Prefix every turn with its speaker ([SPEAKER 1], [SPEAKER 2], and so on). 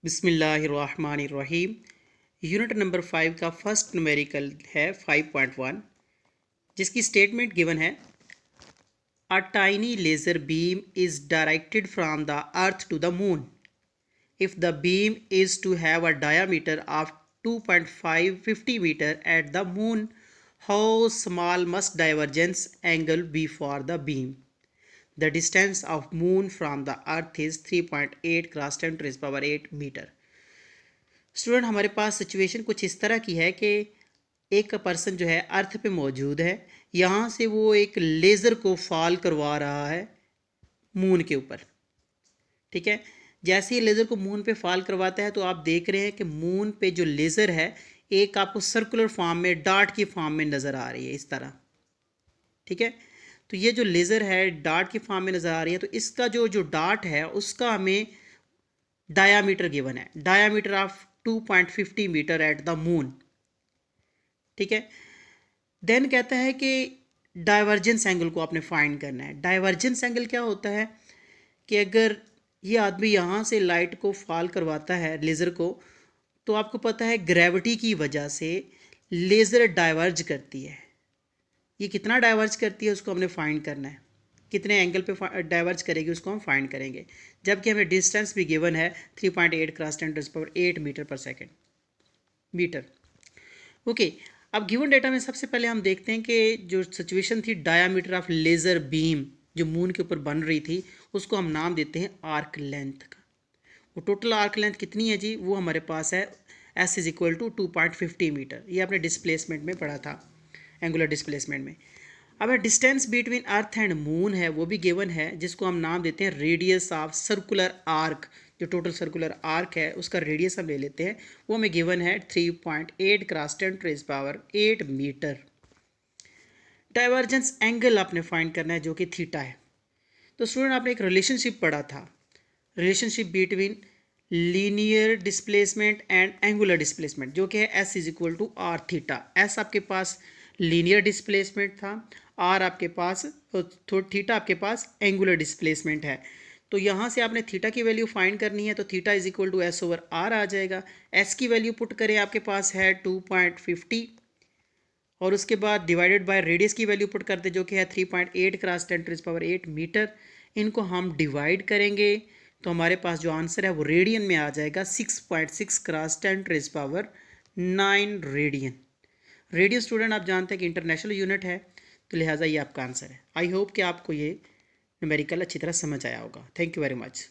[SPEAKER 1] बिस्मिल्लाहिर्रहमानिर्रहीम। Unit number 5 का first numerical है 5.1, जिसकी स्टेटमेंट गिवन है a tiny laser beam is directed from the earth to the moon. If the beam is to have a diameter of 2.550 metre at the moon, how small must divergence angle be for the beam? The distance of moon from the earth is 3.8 cross 10 to the power 8 metre. Student, हमारे पास situation कुछ इस तरह की है कि एक person जो है अर्थ पे मौजूद है, यहाँ से वो एक लेज़र को फॉल करवा रहा है मून के ऊपर। ठीक है, जैसे ही लेज़र को मून पे फॉल करवाता है तो आप देख रहे हैं कि मून पे जो लेज़र है एक आपको सर्कुलर फॉर्म में, डार्ट की फॉर्म में नज़र आ रही है इस तरह। ठीक है, तो ये जो लेज़र है डार्ट की फॉर्म में नज़र आ रही है, तो इसका जो डार्ट है उसका हमें डायामीटर गिवन है, diameter of 2.50 metre at the moon. ठीक है, देन कहता है कि डाइवर्जेंस एंगल को आपने फाइंड करना है। डाइवर्जेंस एंगल क्या होता है कि अगर ये आदमी यहाँ से लाइट को फॉल करवाता है लेज़र को, तो आपको पता है ग्रेविटी की वजह से लेज़र डाइवर्ज करती है। ये कितना डाइवर्ज करती है उसको हमने फाइंड करना है, कितने एंगल पे डाइवर्ज करेगी उसको हम फाइंड करेंगे, जबकि हमें डिस्टेंस भी गिवन है 3.8 cross 10 to the power 8 metre per second metre. Okay, अब गिवन डेटा में सबसे पहले हम देखते हैं कि जो सिचुएशन थी डायामीटर ऑफ लेज़र बीम जो मून के ऊपर बन रही थी, उसको हम नाम देते हैं आर्क लेंथ का। वो टोटल आर्क लेंथ कितनी है जी, वो हमारे पास है S is equal to 2.50 metre. ये आपने डिस्प्लेसमेंट में पढ़ा था, एंगुलर डिस्प्लेसमेंट में। अब distance between earth and moon है, वो भी गिवन है, जिसको हम नाम देते हैं रेडियस ऑफ सर्कुलर आर्क। जो टोटल सर्कुलर आर्क है उसका रेडियस हम ले लेते हैं, वो हमें गिवन है 3.8 cross 10 to the power 8 metre. Divergence angle आपने फाइंड करना है जो कि थीटा है। तो स्टूडेंट, आपने एक रिलेशनशिप पढ़ा था, relationship between linear displacement and angular displacement, जो कि है S is equal to R theta. S आपके पास लीनियर डिस्प्लेसमेंट था, आर आपके पास थीटा आपके पास एंगुलर डिस्प्लेसमेंट है। तो यहाँ से आपने थीटा की वैल्यू फाइंड करनी है, तो theta is equal to S over R आ जाएगा। एस की वैल्यू पुट करें, आपके पास है 2.50, और उसके बाद डिवाइडेड बाय रेडियस की वैल्यू पुट करते जो कि है 3.8 cross 10 to the power 8 metre. इनको हम डिवाइड करेंगे तो हमारे पास जो आंसर है वो रेडियन में आ जाएगा 6.6 cross 10 to the power 9 radian. Radian student आप जानते हैं कि इंटरनेशनल यूनिट है, तो लिहाजा ये आपका आंसर है। आई होप कि आपको ये न्यूमेरिकल अच्छी तरह समझ आया होगा। Thank you very much.